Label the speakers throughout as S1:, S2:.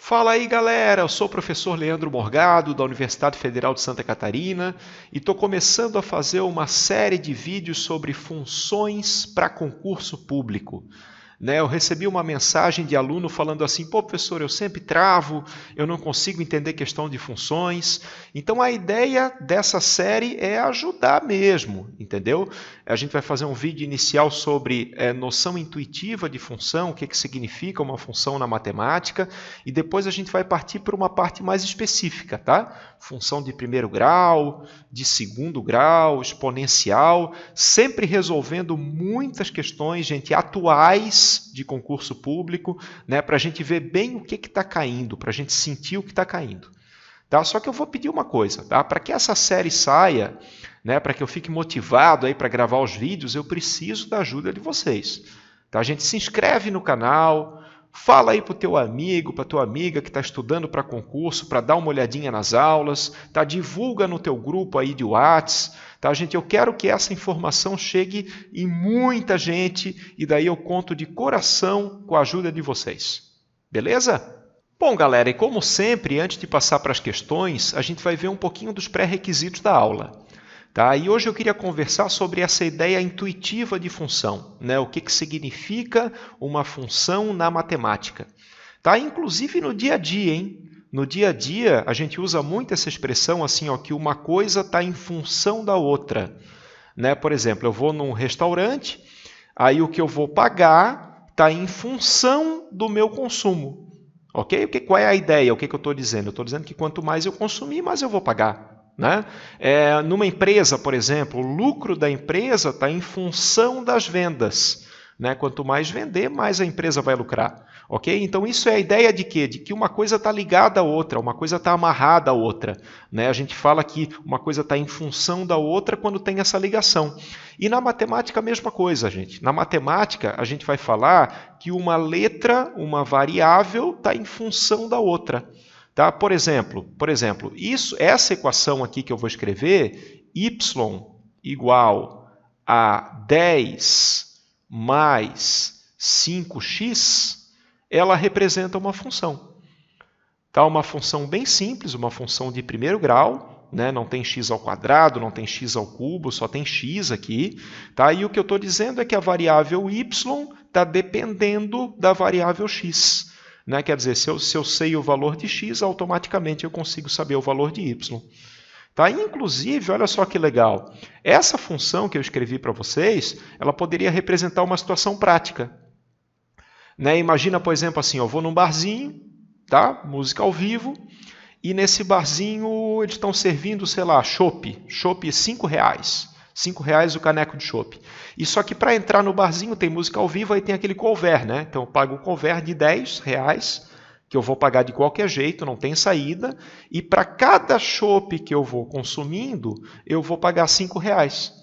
S1: Fala aí, galera! Eu sou o professor Leandro Morgado, da Universidade Federal de Santa Catarina, e estou começando a fazer uma série de vídeos sobre funções para concurso público. Eu recebi uma mensagem de aluno falando assim: pô, professor, eu sempre travo, eu não consigo entender questão de funções. Então a ideia dessa série é ajudar mesmo, entendeu? A gente vai fazer um vídeo inicial sobre noção intuitiva de função, o que significa uma função na matemática, e depois a gente vai partir para uma parte mais específica, tá? Função de primeiro grau, de segundo grau, exponencial, sempre resolvendo muitas questões, gente, atuais de concurso público, para a gente ver bem o que está caindo, para a gente sentir o que está caindo. Tá? Só que eu vou pedir uma coisa, tá? Para que essa série saia, para que eu fique motivado aí para gravar os vídeos, eu preciso da ajuda de vocês. Tá? A gente se inscreve no canal, fala aí para o teu amigo, para a tua amiga que está estudando para concurso, para dar uma olhadinha nas aulas, tá? Divulga no teu grupo aí de WhatsApp. Tá, gente? Eu quero que essa informação chegue em muita gente e daí eu conto de coração com a ajuda de vocês. Beleza? Bom, galera, e como sempre, antes de passar para as questões, a gente vai ver um pouquinho dos pré-requisitos da aula. Tá? E hoje eu queria conversar sobre essa ideia intuitiva de função, o que significa uma função na matemática. Tá? Inclusive no dia a dia, hein? No dia a dia, a gente usa muito essa expressão assim, que uma coisa está em função da outra. Por exemplo, eu vou num restaurante, aí o que eu vou pagar está em função do meu consumo. Ok? Qual é a ideia? O que eu estou dizendo? Eu estou dizendo que quanto mais eu consumir, mais eu vou pagar. Numa empresa, por exemplo, o lucro da empresa está em função das vendas. Quanto mais vender, mais a empresa vai lucrar. Ok? Então, isso é a ideia de quê? De que uma coisa está ligada à outra, uma coisa está amarrada à outra. A gente fala que uma coisa está em função da outra quando tem essa ligação. E na matemática, a mesma coisa, gente. Na matemática, a gente vai falar que uma letra, uma variável, está em função da outra. Tá? Por exemplo, essa equação aqui que eu vou escrever, y igual a 10 mais 5x, ela representa uma função. Tá? Uma função bem simples, uma função de primeiro grau, não tem x ao quadrado, não tem x ao cubo, só tem x aqui. Tá? E o que eu estou dizendo é que a variável y está dependendo da variável x. Quer dizer, se eu sei o valor de x, automaticamente eu consigo saber o valor de y. Tá? Inclusive, olha só que legal, essa função que eu escrevi para vocês, ela poderia representar uma situação prática. Imagina, por exemplo, assim, eu vou num barzinho, tá? Música ao vivo, e nesse barzinho eles estão servindo, sei lá, chopp é R$5. R$5 o caneco de chopp. E só que para entrar no barzinho tem música ao vivo, aí tem aquele couvert, Então eu pago o couvert de R$10, que eu vou pagar de qualquer jeito, não tem saída, e para cada chopp que eu vou consumindo, eu vou pagar R$5.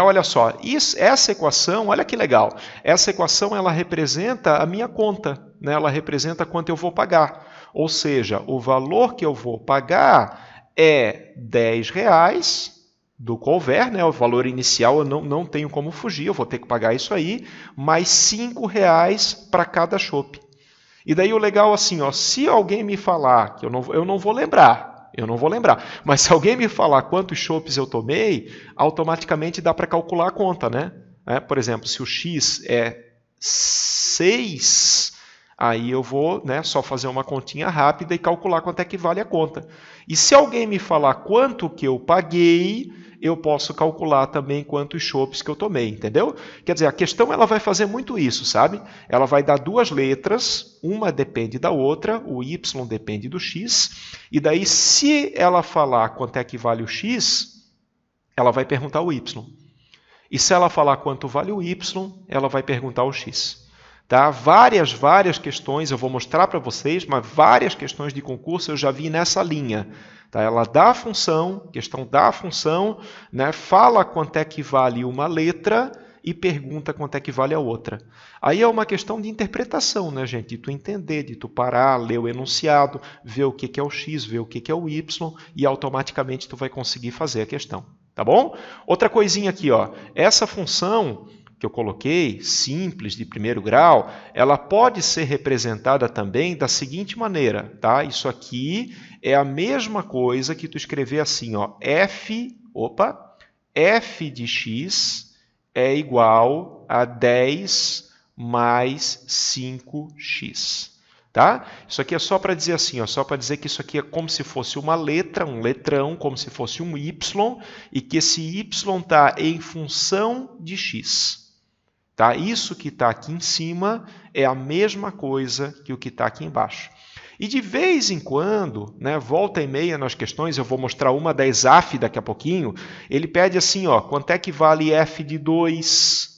S1: Olha só, essa equação, olha que legal, essa equação ela representa a minha conta, ela representa quanto eu vou pagar, ou seja, o valor que eu vou pagar é R$10 do couvert, o valor inicial eu não tenho como fugir, eu vou ter que pagar isso aí, mais R$5 para cada chopp. E daí o legal assim, se alguém me falar, que eu não vou lembrar, mas se alguém me falar quantos chopps eu tomei, automaticamente dá para calcular a conta, Por exemplo, se o x é 6, aí eu vou só fazer uma continha rápida e calcular quanto é que vale a conta. E se alguém me falar quanto que eu paguei, eu posso calcular também quantos chopps que eu tomei, entendeu? Quer dizer, a questão ela vai fazer muito isso, sabe? Ela vai dar duas letras, uma depende da outra, o y depende do x, e daí se ela falar quanto é que vale o x, ela vai perguntar o y. E se ela falar quanto vale o y, ela vai perguntar o x. Tá? Várias questões, eu vou mostrar para vocês, mas várias questões de concurso eu já vi nessa linha. Tá? Ela dá a função, questão da função, fala quanto é que vale uma letra e pergunta quanto é que vale a outra. Aí é uma questão de interpretação, gente? De tu entender, de tu parar, ler o enunciado, ver o que é o x, ver o que é o y e automaticamente tu vai conseguir fazer a questão. Tá bom? Outra coisinha aqui, essa função que eu coloquei, simples, de primeiro grau, ela pode ser representada também da seguinte maneira, tá? Isso aqui é a mesma coisa que tu escrever assim, ó, f de x é igual a 10 mais 5x. Tá? Isso aqui é só para dizer assim, ó, só para dizer que isso aqui é como se fosse uma letra, um letrão, como se fosse um y, e que esse y está em função de x. Tá? Isso que está aqui em cima é a mesma coisa que o que está aqui embaixo. E de vez em quando, né, volta e meia nas questões, eu vou mostrar uma da ESAF daqui a pouquinho, ele pede assim, ó, quanto é que vale f de 2?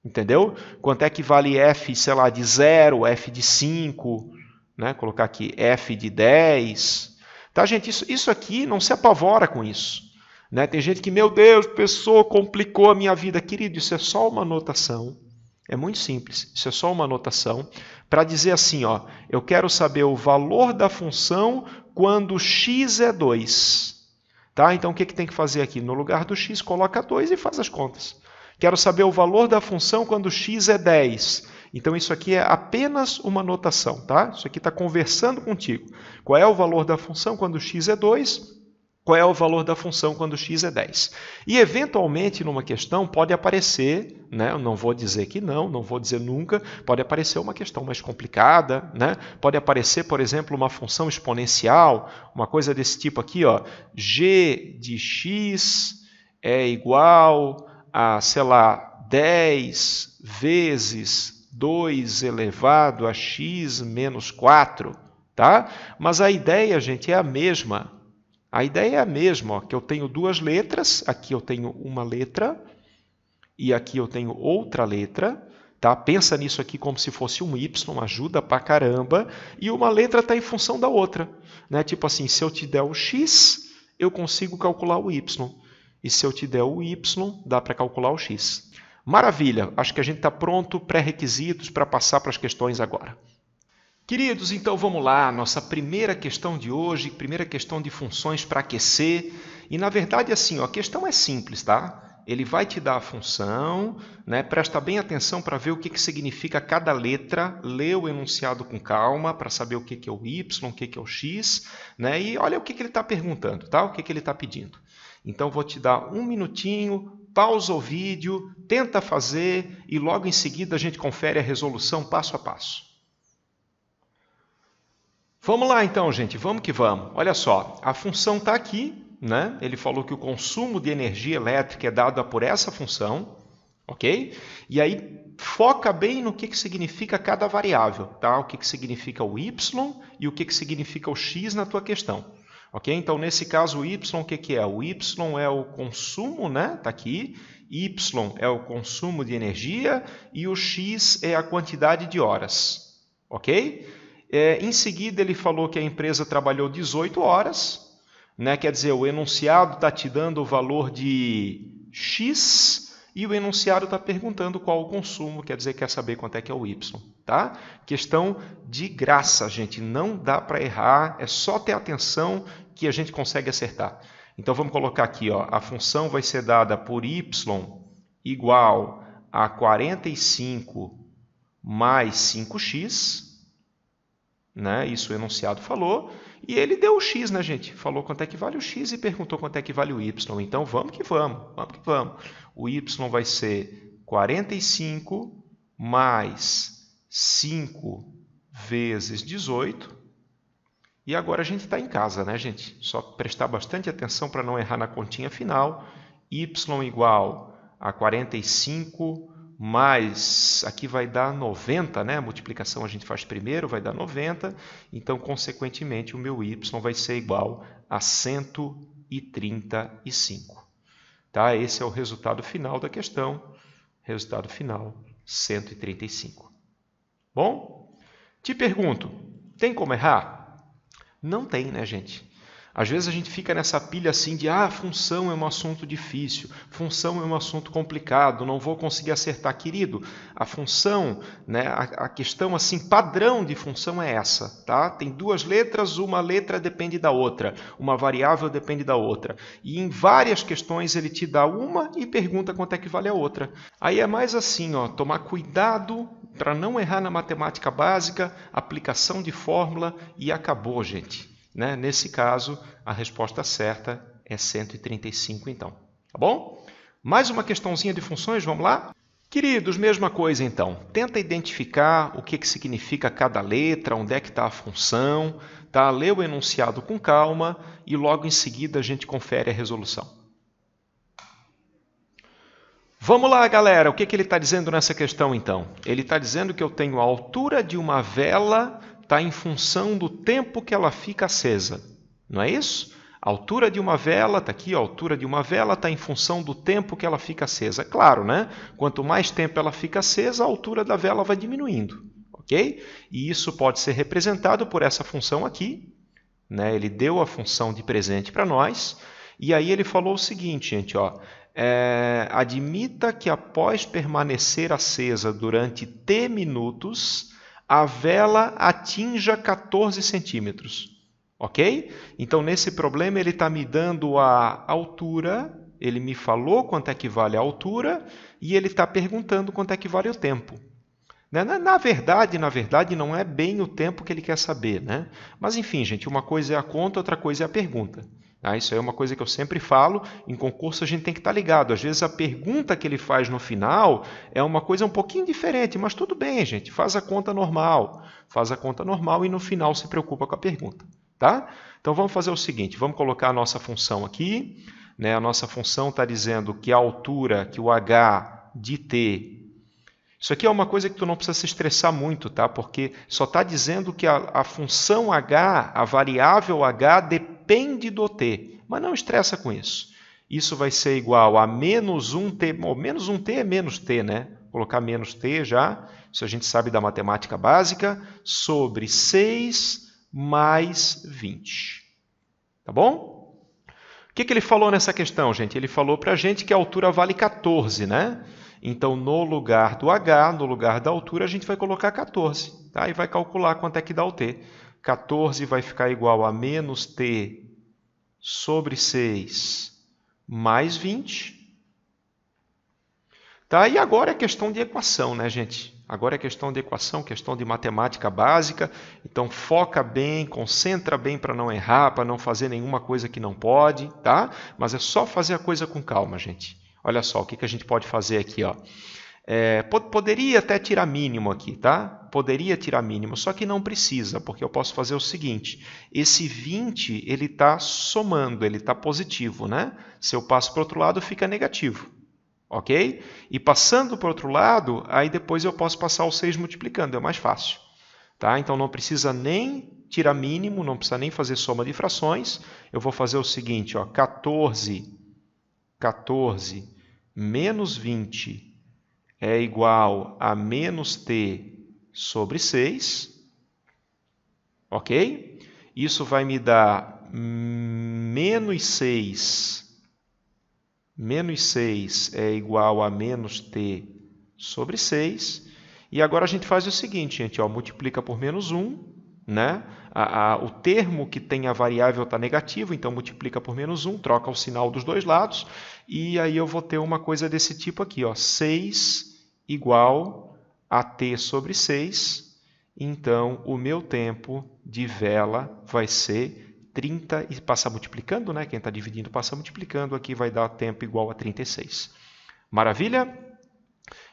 S1: Entendeu? Quanto é que vale f, sei lá, de 0, f de 5, né? Colocar aqui f de 10. Tá, gente? Isso aqui, não se apavora com isso. Né? Tem gente que, meu Deus, pessoa, complicou a minha vida. Querido, isso é só uma anotação. É muito simples. Isso é só uma anotação para dizer assim, ó, eu quero saber o valor da função quando x é 2. Tá? Então, o que tem que fazer aqui? No lugar do x, coloca 2 e faz as contas. Quero saber o valor da função quando x é 10. Então, isso aqui é apenas uma notação, tá? Isso aqui está conversando contigo. Qual é o valor da função quando x é 2? Qual é o valor da função quando x é 10? E, eventualmente, numa questão, pode aparecer, né? Eu não vou dizer que não vou dizer nunca, pode aparecer uma questão mais complicada, né? Pode aparecer, por exemplo, uma função exponencial, uma coisa desse tipo aqui, ó, g de x é igual a, sei lá, 10 vezes 2 elevado a x menos 4, tá? Mas a ideia, gente, é a mesma. A ideia é a mesma, ó, que eu tenho duas letras, aqui eu tenho uma letra e aqui eu tenho outra letra, tá? Pensa nisso aqui como se fosse um y, ajuda pra caramba, e uma letra está em função da outra, né? Tipo assim, se eu te der o x, eu consigo calcular o y. E se eu te der o y, dá para calcular o x. Maravilha! Acho que a gente está pronto, pré-requisitos para passar para as questões agora. Queridos, então vamos lá, nossa primeira questão de hoje, primeira questão de funções para aquecer. E na verdade, assim, ó, a questão é simples, tá? Ele vai te dar a função, né? Presta bem atenção para ver o que significa cada letra, lê o enunciado com calma para saber o que é o y, o que é o x, né? E olha o que ele está perguntando, tá? O que ele está pedindo. Então, vou te dar um minutinho, pausa o vídeo, tenta fazer e logo em seguida a gente confere a resolução passo a passo. Vamos lá então, gente, vamos que vamos. Olha só, a função está aqui, né? Ele falou que o consumo de energia elétrica é dado por essa função, ok? E aí, foca bem no que significa cada variável, tá? O que significa o y e o que significa o x na tua questão. Ok? Então, nesse caso, o y, o que é? O y é o consumo, né? Está aqui. Y é o consumo de energia e o x é a quantidade de horas. Ok? Em seguida, ele falou que a empresa trabalhou 18 horas. Né? Quer dizer, o enunciado está te dando o valor de x e o enunciado está perguntando qual o consumo, quer dizer, quer saber quanto é que é o y. Tá? Questão de graça, gente. Não dá para errar, é só ter atenção que a gente consegue acertar. Então, vamos colocar aqui, ó, a função vai ser dada por y igual a 45 mais 5x, né? Isso o enunciado falou, e ele deu o x, né, gente? Falou quanto é que vale o x e perguntou quanto é que vale o y. Então, vamos que vamos, vamos que vamos. O y vai ser 45 mais 5 vezes 18. E agora a gente está em casa, né, gente? Só prestar bastante atenção para não errar na continha final. Y igual a 45 mais, aqui vai dar 90, né? A multiplicação a gente faz primeiro, vai dar 90. Então, consequentemente, o meu y vai ser igual a 135. Tá? Esse é o resultado final da questão. Resultado final, 135. Bom? Te pergunto, tem como errar? Não tem, né, gente? Às vezes a gente fica nessa pilha assim de função é um assunto difícil, função é um assunto complicado, não vou conseguir acertar. Querido, a função, né, a questão assim padrão de função é essa, tá? Tem duas letras, uma letra depende da outra, uma variável depende da outra. E em várias questões ele te dá uma e pergunta quanto é que vale a outra. Aí é mais assim, ó, tomar cuidado para não errar na matemática básica, aplicação de fórmula e acabou, gente. Né? Nesse caso, a resposta certa é 135, então. Tá bom? Mais uma questãozinha de funções, vamos lá? Queridos, mesma coisa, então. Tenta identificar o que significa cada letra, onde é que está a função, tá? Lê o enunciado com calma e logo em seguida a gente confere a resolução. Vamos lá, galera. O que ele está dizendo nessa questão, então? Ele está dizendo que eu tenho a altura de uma vela está em função do tempo que ela fica acesa. Não é isso? A altura de uma vela, está aqui, a altura de uma vela está em função do tempo que ela fica acesa. Claro, né? Quanto mais tempo ela fica acesa, a altura da vela vai diminuindo. Ok? E isso pode ser representado por essa função aqui. Né? Ele deu a função de presente para nós. E aí ele falou o seguinte, gente, ó. Admita que após permanecer acesa durante t minutos, a vela atinja 14 centímetros. Ok? Então, nesse problema, ele está me dando a altura, ele me falou quanto é que vale a altura e ele está perguntando quanto é que vale o tempo. Na verdade, não é bem o tempo que ele quer saber. Né? Mas, enfim, gente, uma coisa é a conta, outra coisa é a pergunta. Isso aí é uma coisa que eu sempre falo, em concurso a gente tem que estar ligado. Às vezes a pergunta que ele faz no final é uma coisa um pouquinho diferente, mas tudo bem, gente, faz a conta normal. Faz a conta normal e no final se preocupa com a pergunta. Tá? Então vamos fazer o seguinte, vamos colocar a nossa função aqui. Né? A nossa função está dizendo que a altura, que o h de t... Isso aqui é uma coisa que tu não precisa se estressar muito, tá? Porque só está dizendo que a função h, a variável h, depende do t. Mas não estressa com isso. Isso vai ser igual a menos 1t. Bom, menos 1t é menos t, né? Vou colocar menos t já. Isso a gente sabe da matemática básica. Sobre 6 mais 20. Tá bom? O que ele falou nessa questão, gente? Ele falou para a gente que a altura vale 14, né? Então, no lugar do h, no lugar da altura, a gente vai colocar 14. Tá? E vai calcular quanto é que dá o t. 14 vai ficar igual a menos t sobre 6 mais 20. Tá? E agora é questão de equação, né, gente? Agora é questão de equação, questão de matemática básica. Então, foca bem, concentra bem para não errar, para não fazer nenhuma coisa que não pode. Tá? Mas é só fazer a coisa com calma, gente. Olha só, o que a gente pode fazer aqui, ó. Poderia até tirar mínimo aqui, tá? Poderia tirar mínimo, só que não precisa, porque eu posso fazer o seguinte. Esse 20, ele está somando, ele está positivo, né? Se eu passo para o outro lado, fica negativo. Ok? E passando para o outro lado, aí depois eu posso passar o 6 multiplicando, é mais fácil. Tá? Então não precisa nem tirar mínimo, não precisa nem fazer soma de frações. Eu vou fazer o seguinte, ó, 14 menos 20 é igual a menos t sobre 6. Ok? Isso vai me dar menos 6. Menos 6 é igual a menos t sobre 6. E agora a gente faz o seguinte, gente, ó, multiplica por menos 1. Né? O termo que tem a variável está negativo, então multiplica por menos 1, troca o sinal dos dois lados, e aí eu vou ter uma coisa desse tipo aqui, ó, 6 igual a t sobre 6, então o meu tempo de vela vai ser 30, e passa multiplicando, né? Quem está dividindo passa multiplicando, aqui vai dar tempo igual a 36. Maravilha?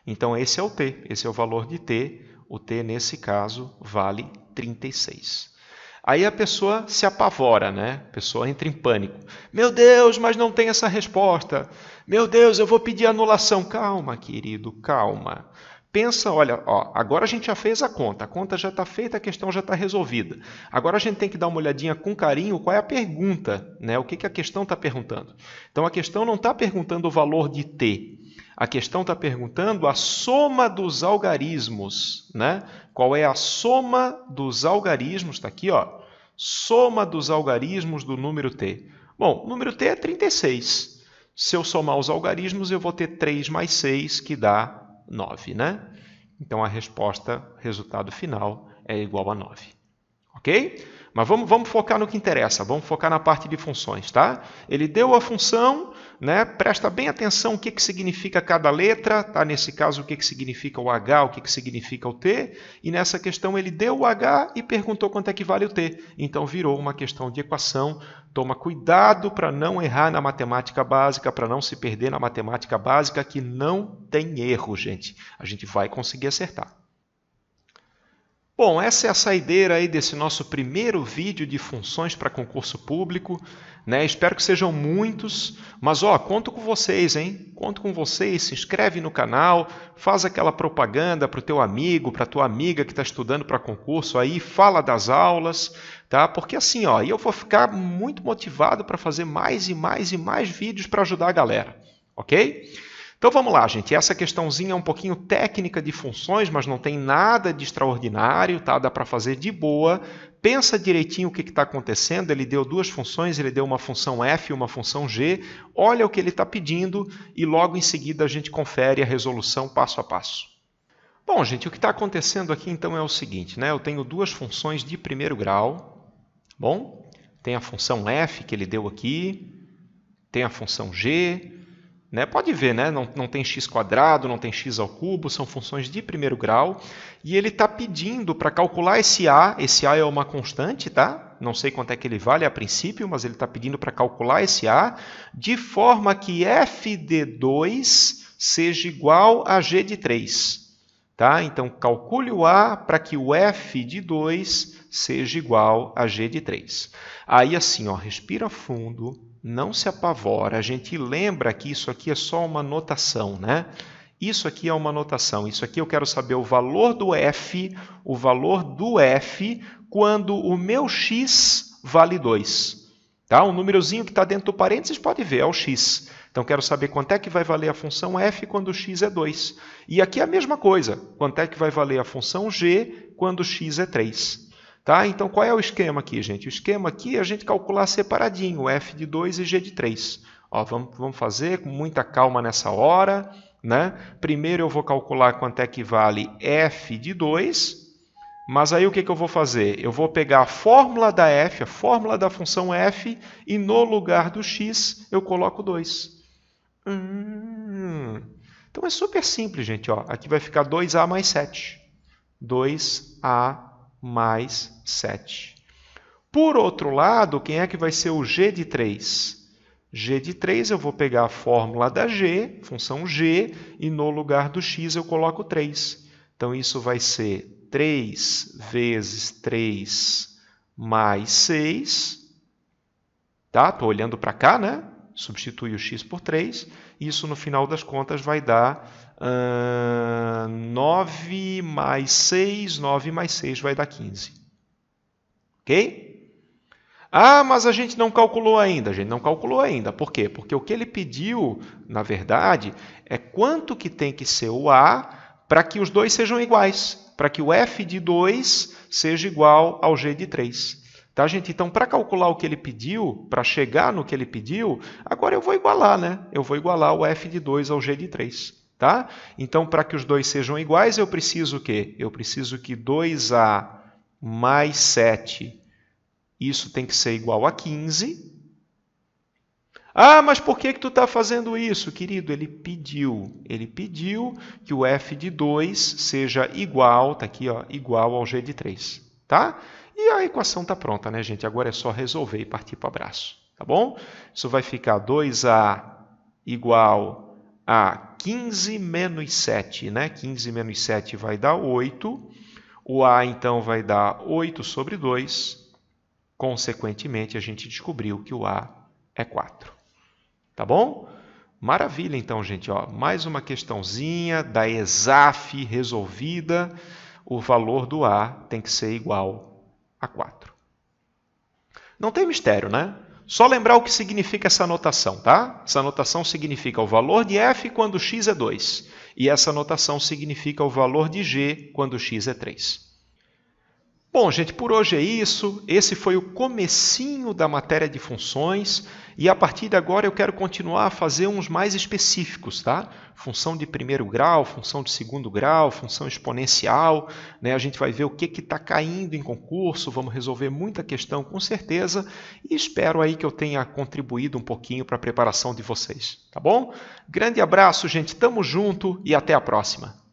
S1: Então esse é o t, esse é o valor de t, o t nesse caso vale 36. Aí a pessoa se apavora, né? A pessoa entra em pânico. Meu Deus, mas não tem essa resposta. Meu Deus, eu vou pedir anulação. Calma, querido, calma. Pensa, olha, ó, agora a gente já fez a conta já está feita, a questão já está resolvida. Agora a gente tem que dar uma olhadinha com carinho qual é a pergunta, né? O que a questão está perguntando. Então a questão não está perguntando o valor de t. A questão está perguntando a soma dos algarismos. Né? Qual é a soma dos algarismos? Está aqui, ó. Soma dos algarismos do número t. Bom, o número t é 36. Se eu somar os algarismos, eu vou ter 3 mais 6, que dá 9, né? Então, a resposta, resultado final, é igual a 9. Ok? Mas vamos focar no que interessa, vamos focar na parte de funções, tá? Ele deu a função, né? Presta bem atenção o que significa cada letra, tá? Nesse caso, o que significa o H, o que significa o T, e nessa questão ele deu o H e perguntou quanto é que vale o T. Então, virou uma questão de equação. Toma cuidado para não errar na matemática básica, para não se perder na matemática básica, que não tem erro, gente. A gente vai conseguir acertar. Bom, essa é a saideira aí desse nosso primeiro vídeo de funções para concurso público, né? Espero que sejam muitos, mas conto com vocês, hein? Conto com vocês, se inscreve no canal, faz aquela propaganda para o teu amigo, para a tua amiga que está estudando para concurso aí, fala das aulas, tá? Porque assim, eu vou ficar muito motivado para fazer mais e mais e mais vídeos para ajudar a galera, ok? Então vamos lá, gente. Essa questãozinha é um pouquinho técnica de funções, mas não tem nada de extraordinário, tá? Dá para fazer de boa. Pensa direitinho o que está acontecendo. Ele deu duas funções, ele deu uma função f e uma função g. Olha o que ele está pedindo e logo em seguida a gente confere a resolução passo a passo. Bom, gente, o que está acontecendo aqui então é o seguinte, né? Eu tenho duas funções de primeiro grau. Bom, tem a função f que ele deu aqui, tem a função g. Né? Pode ver, né? Não tem x quadrado, não tem x ao cubo, são funções de primeiro grau. E ele está pedindo para calcular esse a é uma constante, tá? Não sei quanto é que ele vale a princípio, mas ele está pedindo para calcular esse a, de forma que f de 2 seja igual a g de 3. Tá? Então, calcule o a para que o f de 2 seja igual a g de 3. Aí, assim, respira fundo. Não se apavora, a gente lembra que isso aqui é só uma notação, né? Isso aqui é uma notação, isso aqui eu quero saber o valor do f quando o meu x vale 2. Tá? O númerozinho que está dentro do parênteses pode ver, é o x. Então, quero saber quanto é que vai valer a função f quando o x é 2. E aqui é a mesma coisa, quanto é que vai valer a função g quando o x é 3. Tá? Então, qual é o esquema aqui, gente? O esquema aqui é a gente calcular separadinho, f de 2 e g de 3. Vamos fazer com muita calma nessa hora. Né? Primeiro eu vou calcular quanto é que vale f de 2, mas aí o que eu vou fazer? Eu vou pegar a fórmula da f, a fórmula da função f, e no lugar do x eu coloco 2. Então é super simples, gente. Aqui vai ficar 2a mais 7. 2a mais 7. Por outro lado, quem é que vai ser o g de 3? G de 3 eu vou pegar a fórmula da g, função g, e no lugar do x eu coloco 3. Então, isso vai ser 3 vezes 3 mais 6. Tá? Estou olhando para cá, né? Substitui o x por 3. Isso, no final das contas, vai dar 9 mais 6. 9 mais 6 vai dar 15. Ok? Mas a gente não calculou ainda. A gente não calculou ainda. Por quê? Porque o que ele pediu, na verdade, é quanto que tem que ser o a para que os dois sejam iguais. Para que o f de 2 seja igual ao g de 3. Tá, gente? Então, para calcular o que ele pediu, para chegar no que ele pediu, agora eu vou igualar, né? Eu vou igualar o f de 2 ao g de 3. Tá? Então, para que os dois sejam iguais, eu preciso o quê? Eu preciso que 2a mais 7... Isso tem que ser igual a 15. Mas por que tu está fazendo isso, querido? Ele pediu que o f de 2 seja igual, está aqui, igual ao g de 3. Tá? E a equação está pronta, né, gente? Agora é só resolver e partir para o abraço. Tá bom? Isso vai ficar 2a igual a 15 menos 7. Né? 15 menos 7 vai dar 8. O a, então, vai dar 8 sobre 2. Consequentemente, a gente descobriu que o a é 4. Tá bom? Maravilha, então, gente. Mais uma questãozinha da ESAF resolvida. O valor do a tem que ser igual a 4. Não tem mistério, né? Só lembrar o que significa essa notação, tá? Essa notação significa o valor de f quando x é 2. E essa notação significa o valor de g quando x é 3. Bom, gente, por hoje é isso. Esse foi o comecinho da matéria de funções e a partir de agora eu quero continuar a fazer uns mais específicos, tá? Função de primeiro grau, função de segundo grau, função exponencial, né? A gente vai ver o que está caindo em concurso, vamos resolver muita questão com certeza e espero aí que eu tenha contribuído um pouquinho para a preparação de vocês, tá bom? Grande abraço, gente, tamo junto e até a próxima.